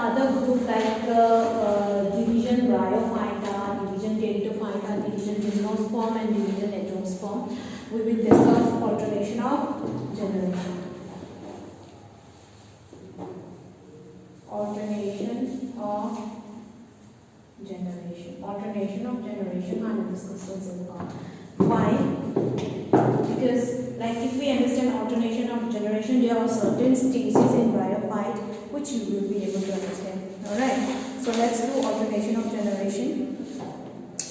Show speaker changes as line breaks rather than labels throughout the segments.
other group like division bryophyta, division pteridophyta, division gymnosperm and division heterosperm, we will discuss alternation of generation. Alternation of generation. Alternation of generation I will discuss this in part. Why? Because like if we understand alternation of generation, there are certain stages in bryophyte which you will be able to understand. Alright. So let's do alternation of generation.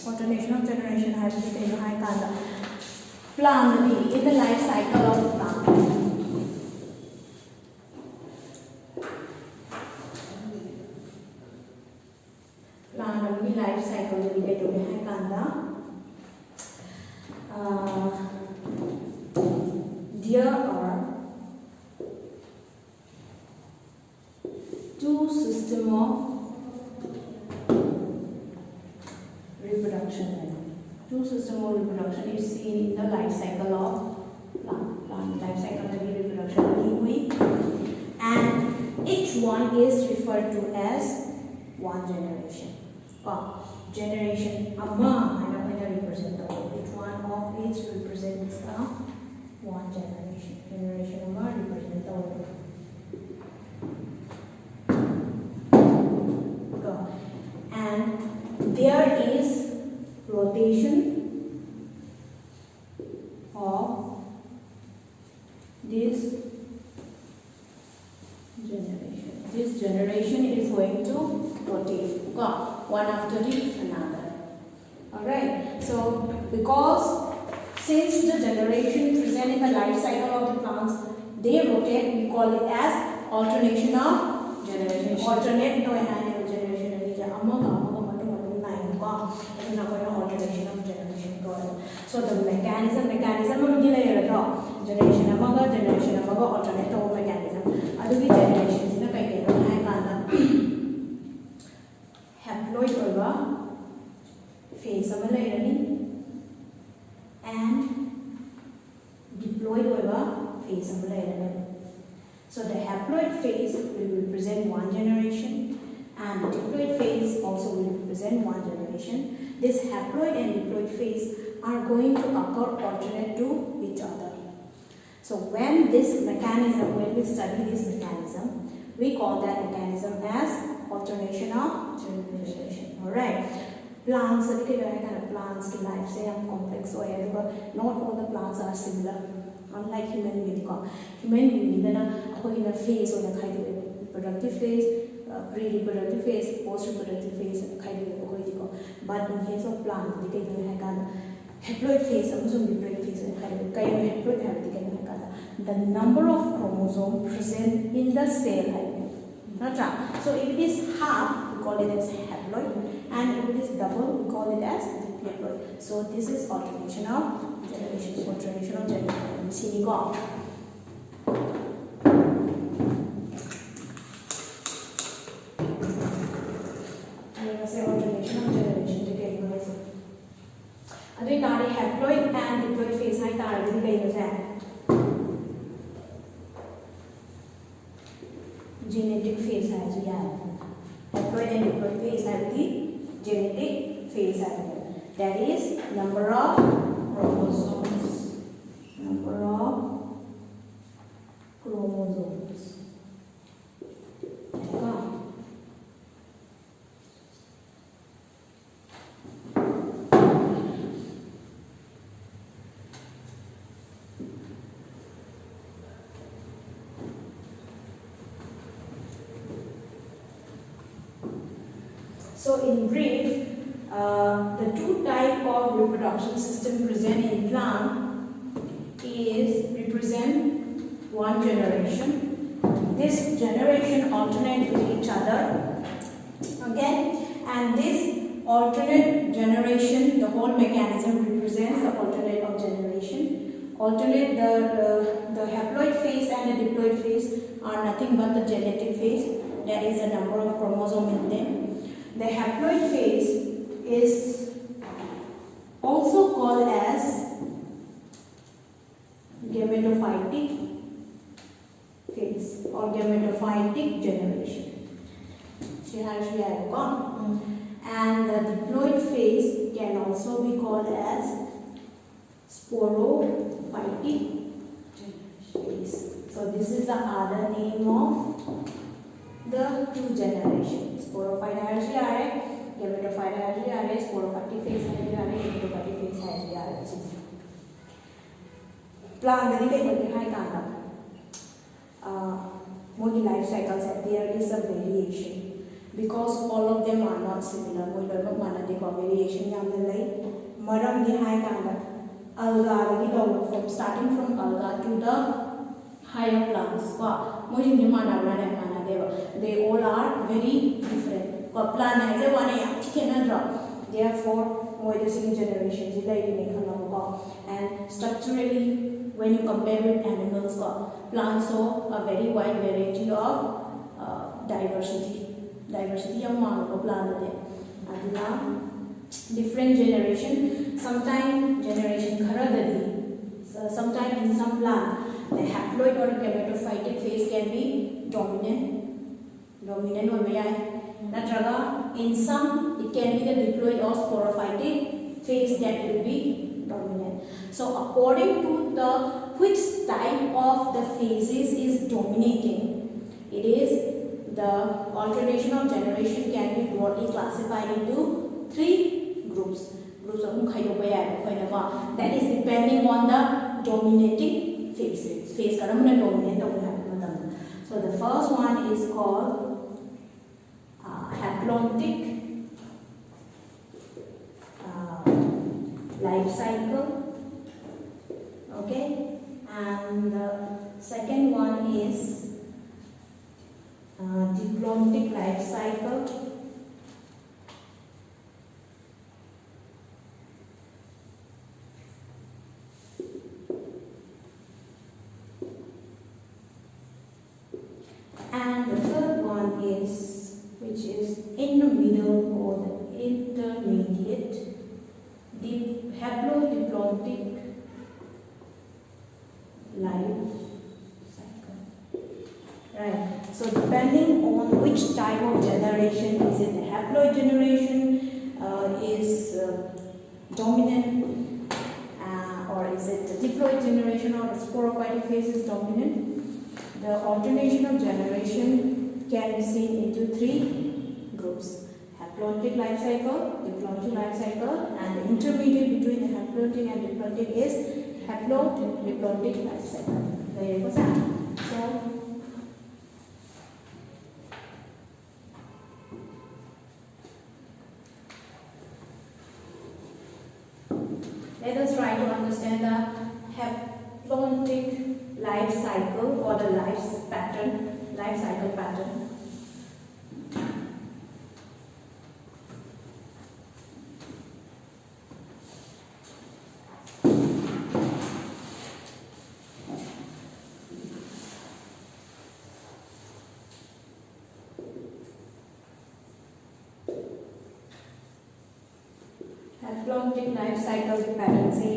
Alternation of generation has been taken high kanda. Plant in the life cycle of plant. Plant life cycle will get to high kanda. There are two systems of reproduction. Two systems of reproduction is seen in the life cycle of plant. Plant life cycle of reproduction and each one is referred to as one generation. Generation amma and represent the each one of each represents one generation. Generation amma represents the and there is rotation of this generation. This generation is going to rotate one after the another. Alright, so because since the generation present in the life cycle of the plants, they rotate, we call it as alternation of generation. Alternate no generation. Alternation of generation. So the mechanism generation alternate mechanism. Generation haploid phase and diploid phase. So the haploid phase will represent one generation and the diploid phase also will represent one generation. This haploid and diploid phase are going to occur alternate to each other. So when this mechanism, when we study this mechanism, we call that mechanism as alternation of generation. Alright. Plants, plants life say complex, so not all the plants are similar. Unlike human being, in a phase or a reproductive phase, pre-reproductive phase, post-reproductive phase, but in case of plant, haploid phase, diploid phase, the number of chromosomes present in the cell. So if it is half, we call it as haploid, and if it is double, we call it as diploid. So this is alternation of generation. Alternation of generation. See, go. Alternation of generation. Haploid and diploid phase genetic phase haploid and diploid phase have the genetic phase that is number of chromosomes. Number of chromosomes. So in brief, the two type of reproduction system present in plant is represent one generation. This generation alternate with each other. Okay, and this alternate generation, the whole mechanism represents the alternate of generation. Alternate the haploid phase and the diploid phase are nothing but the genetic phase. That is the number of chromosomes in them. The haploid phase is also called as gametophytic phase or gametophytic generation. And the diploid phase can also be called as sporophytic phase. So this is the other name of the two generations. Sporophyte hierarchy, gametophyte hierarchy, sporophytic phase hierarchy, gametophytic phase hierarchy. Plant the life cycles, there is a variation because all of them are not similar. Variation alga from starting from alga to the higher plants. They all are very different. Therefore, the second generation and structurally, when you compare with animals, plants show a very wide variety of diversity. Diversity of plant. Different generation. Sometimes generation sometimes in some plant, the haploid or gametophytic phase can be dominant. In some, it can be the diploid or sporophytic phase that will be dominant. So according to the which type of the phases is dominating, it is the alternation of generation can be broadly classified into 3 groups. That is depending on the dominating phase. So the first one is called haplontic life cycle. Okay, and the second one is diplontic life cycle. And the third one is, which is in the middle or the intermediate, the haplodiplontic life cycle. Right. So depending on which type of generation, is it the haploid generation, is dominant, or is it the diploid generation or the sporophytic phase is dominant? The alternation of generation can be seen into 3 groups: haplontic life cycle, diplontic life cycle, and the intermediate between the haplontic and diplontic is haplodiplontic life cycle. There you go. So let us try to understand the haplontic life cycle or the life cycle pattern. Haplontic life cycle pattern say.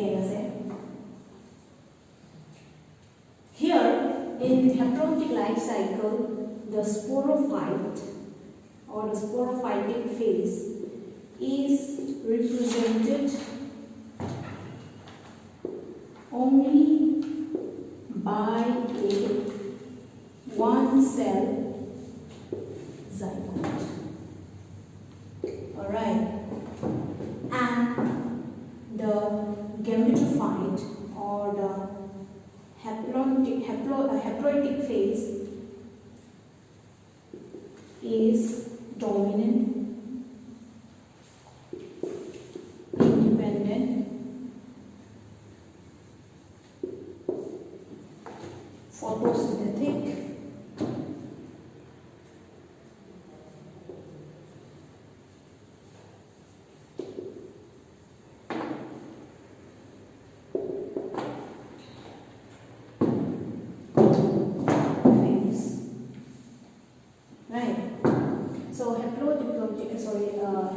Here, in haplontic life cycle, the sporophyte or the sporophytic phase is represented only by a one-cell zygote. Alright. And the gametophyte or the haploidic phase is dominant, independent, photosynthetic,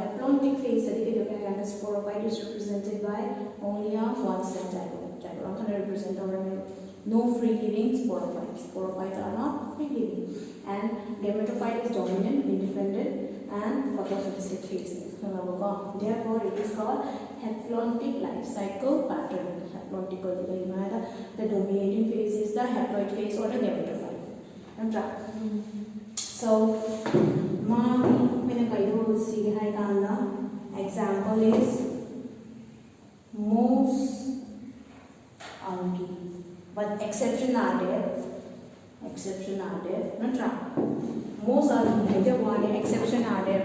haplontic phase and the sporophyte is represented by only a one-cell zygote. I'm going to represent no free-living sporophytes. Sporophytes are not free-living. And gametophyte is dominant, independent, phase. Therefore, it is called haplontic life cycle pattern. Haplontic the dominating phase is the haploid phase or the gametophyte. So, example is most algae, but exception are there. Most algae one exception are there.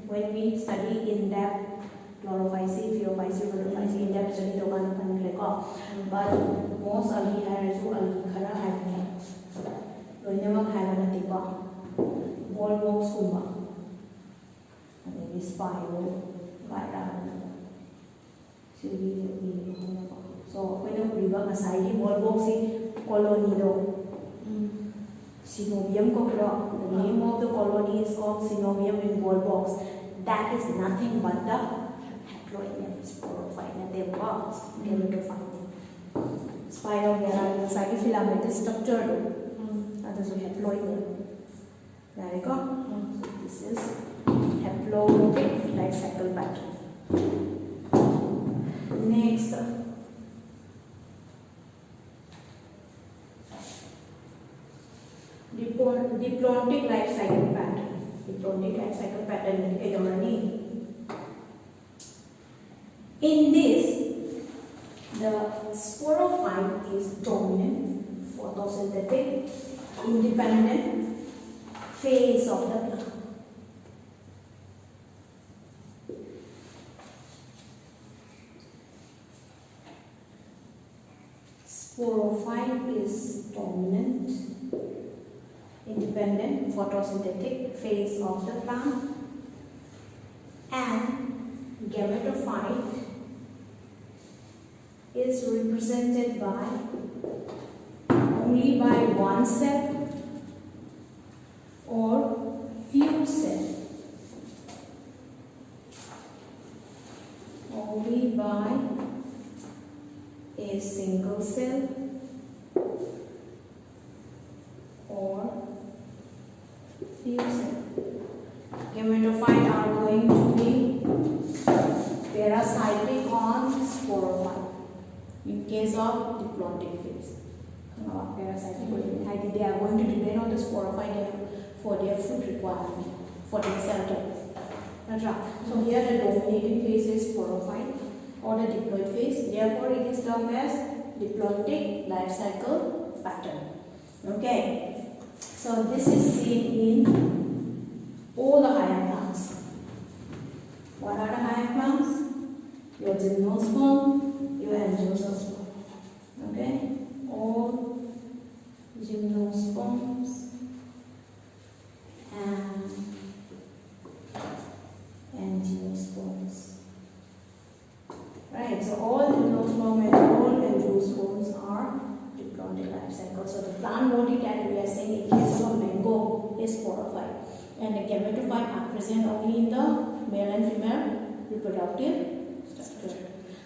When we study in depth chlorophyce, pheophyce, photophyce, in depth study but most algae has wallbox kumba, spiral, so when we work aside wallbox colony Synovium cockroach. The name of the colony is called Synovium in wallbox. That is nothing but the haploid sporophyte. They work gametophyte. Spiral here is like filament structure. That is haploid. There you go. So this is haplontic life cycle pattern. Next, diplontic life cycle pattern. Diplontic life cycle pattern. In this, the sporophyte is dominant, photosynthetic, independent phase of the plant. Sporophyte is dominant, independent, photosynthetic phase of the plant, and gametophyte is represented by only by one cell or few cells. Only by a single cell or few cells. Gametophyte are going to be parasitic on sporophyte in case of diplontic phase. Parasitic, they are going to depend on the sporophyte for their food requirement, for their shelter. So here the dominating phase is sporophyte or the diploid phase. Therefore, it is termed as diplontic life cycle pattern. Okay. So this is seen in all the higher plants. What are the higher plants? Your gymnosperm, your angiosperm. Okay. All gymnosperms and angiosperms. Right, so all gymnosperm and all angiosperms are diplontic life cycle. So the plant motility we are saying in case of a mango is sporophyte, and the gametophyte are present only in the male and female reproductive structure.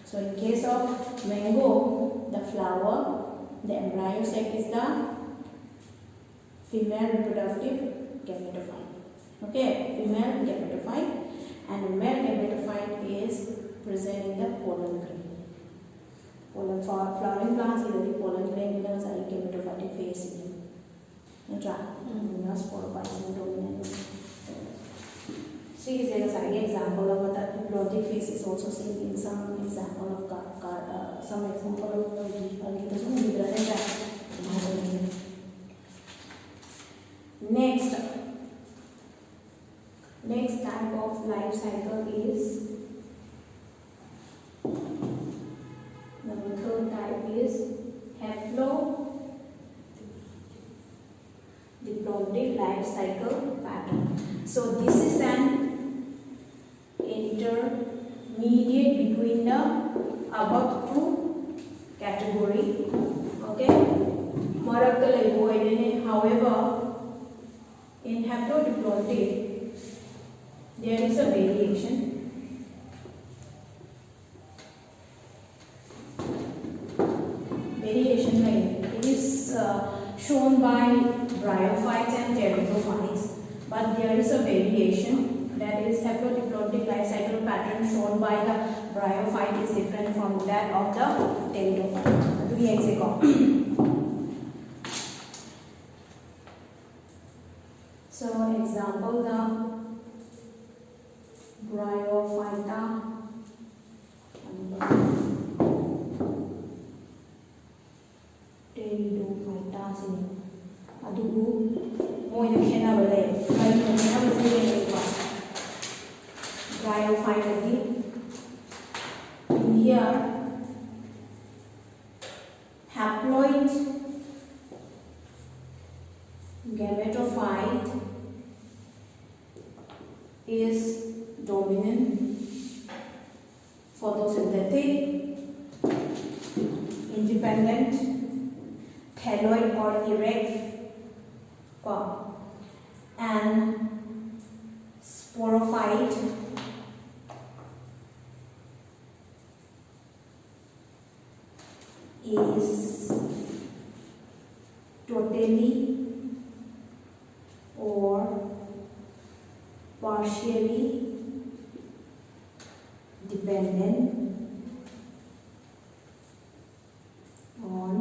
So in case of mango, the flower, the embryo sac is the female reproductive gametophyte. Okay, female gametophyte, and male gametophyte is present in the pollen grain. Pollen for flowering plants, either the pollen grain are gametophytic phase. Sporophyte dominant. See, there is an example of the diplontic phase is also seen in some example of Next type of life cycle is the third type is haplodiplontic life cycle pattern. So this is an intermediate between the above two category. Okay. However, in haplodiplontic there is a variation. Variation, it is shown by bryophytes and pteridophytes, but there is a variation, that is haplodiploidic life cycle pattern shown by the bryophyte is different from that of the pteridophyte. So example, the bryophyta pteridophyta sini adubu moina khenaba le kari khenaba sini bryophyte agi in here haploid gametophyte is dominant, photosynthetic, independent, thalloid or erect, and sporophyte is totally or partially dependent on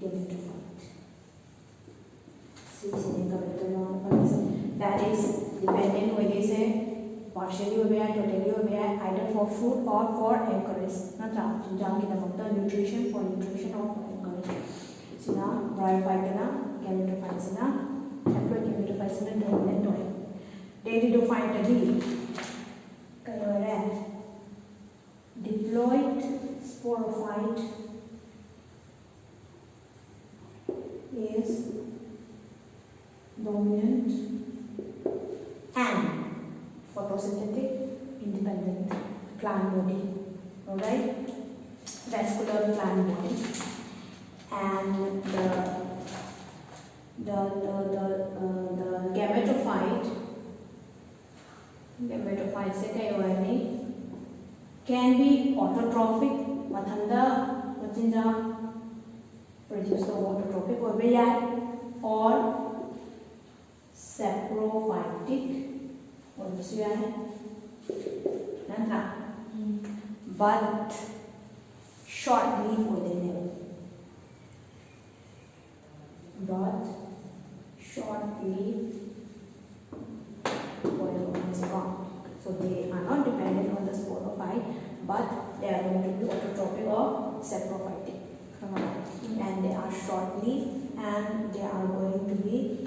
gametophyte. That is dependent होने से partially हो गया, totally हो गया, either for food or for anchorage. ना जांगी ना मतलब nutrition or for anchorage. So ना bryophyte ना gametophyte ना haploid gametophyte ना dominant होए. Pteridophyte अभी कहाँ है? Diploid sporophyte is dominant and photosynthetic, independent plant body. Alright, vascular plant body, and the gametophyte से क्या हुआ है? Can be autotrophic, मतलब बच्चिंजा produce the autotrophic हो गया, or saprophytic और दूसरा है ना, but short leaf हो देने, but short leaf is gone. So they are not dependent on the sporophyte, but they are going to be autotrophic or saprophytic. And they are short leaf, and they are going to be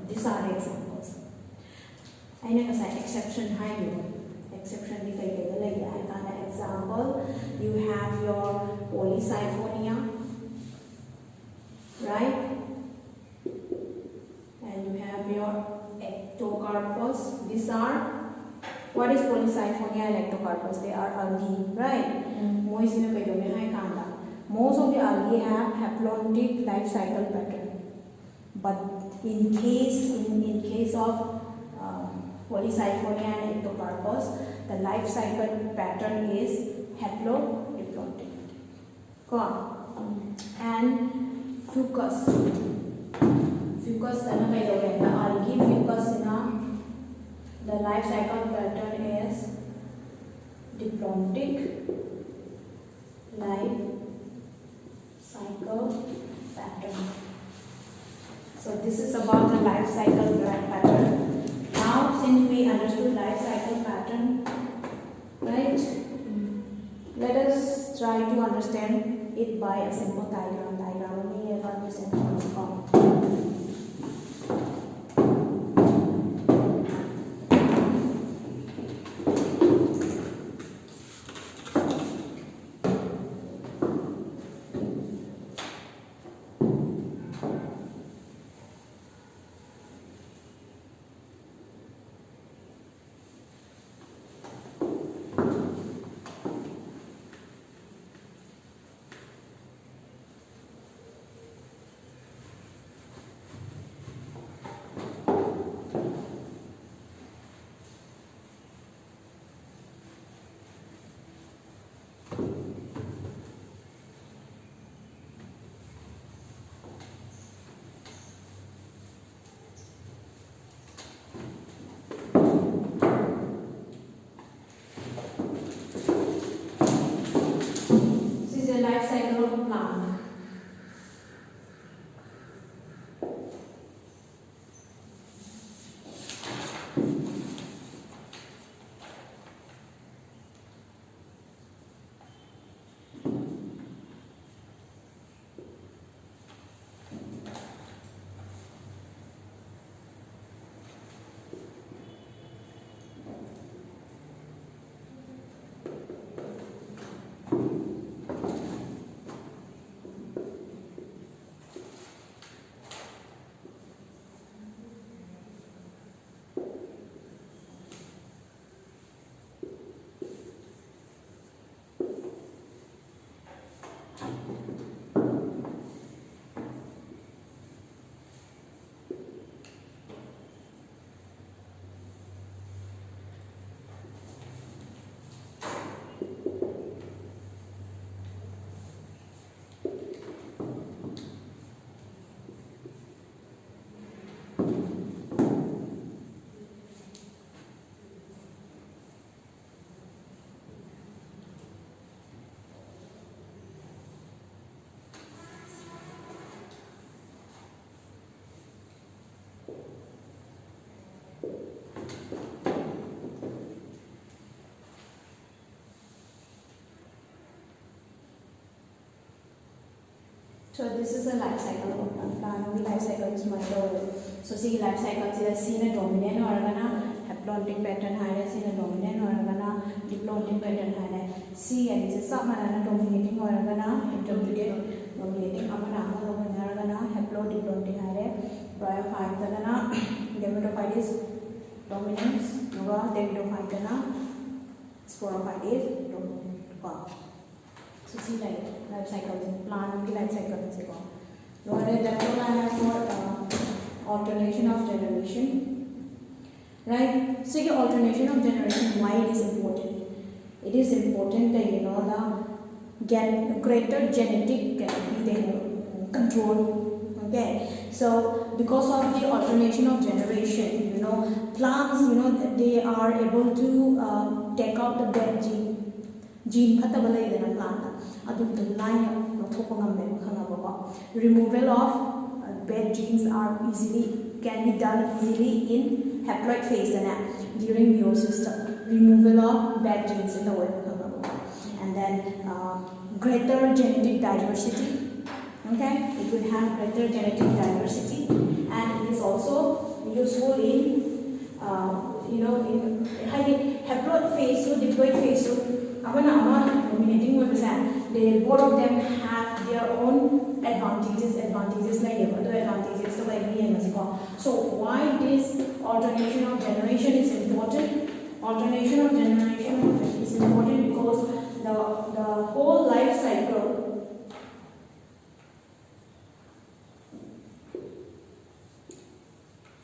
these are the examples. I know as an exception high exception the example, you have your Polysyphonia, right? And you have your Ectocarpus. These are, what is Polysyphonia and Ectocarpus? They are algae, right? Most of the algae have haplontic life cycle pattern, but in case of Polysyphonia and Ectocarpus, the life cycle pattern is haplodiploidic. And fucus the algae fucus the life cycle pattern is diploidic life cycle pattern. So this is about the life cycle pattern. Now since we understood life cycle pattern, right, let us try to understand it by a simple diagram. life cycle of a plant. So this is a life cycle of a plant. Life cycle is much lower. So see life cycle is seen a dominant or haplontic pattern higher, seen a dominant or diplontic pattern higher. See and this is some dominating or intermediate dominating amana haplodiplontic higher. Bryophyte gametophyte is dominance, temitophyte sporophyte is dominant. So see life cycle, plant life cycle is gone. Lower that one I have for alternation of generation. Right? So your alternation of generation, why it is important? It is important that the get greater genetic control. Okay. So because of the alternation of generation, plants, they are able to take out the bad gene plant. Removal of bad genes can be done easily in haploid phase during meiosis. Removal of bad genes in the way, and then greater genetic diversity. Okay, it will have greater genetic diversity, and it is also useful in in haploid phase, diploid phase. Dominating they both of them have their own advantages so why this alternation of generation is important? Alternation of generation is important because the whole life cycle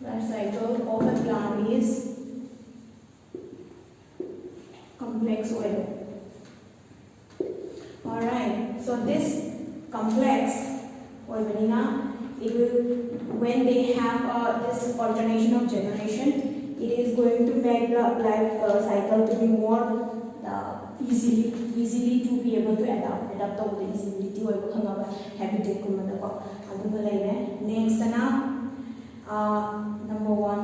of a plant is complex web. Alright, so this complex it will, when they have this alternation of generation, it is going to make the life cycle to be more easily to be able to adapt the easily habitat. Next, number one,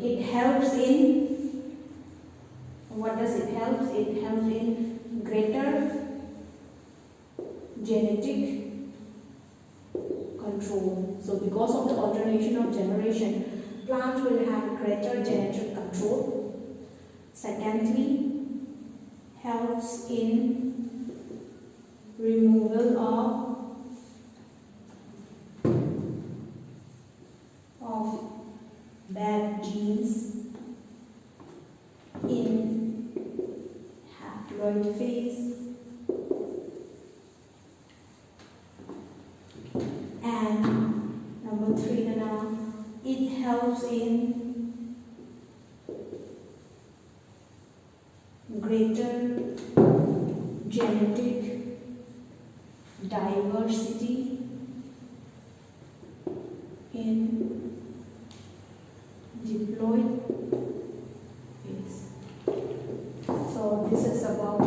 it helps in, what does it help? It helps in greater genetic control. So because of the alternation of generation, plants will have greater genetic control. Secondly, helps in removal of bad genes in haploid phase. And number three, it helps in greater genetic diversity in diploid phase. So this is about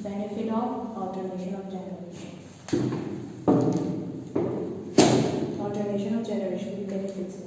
Benefit of alternation of generation. Alternation of generation benefits.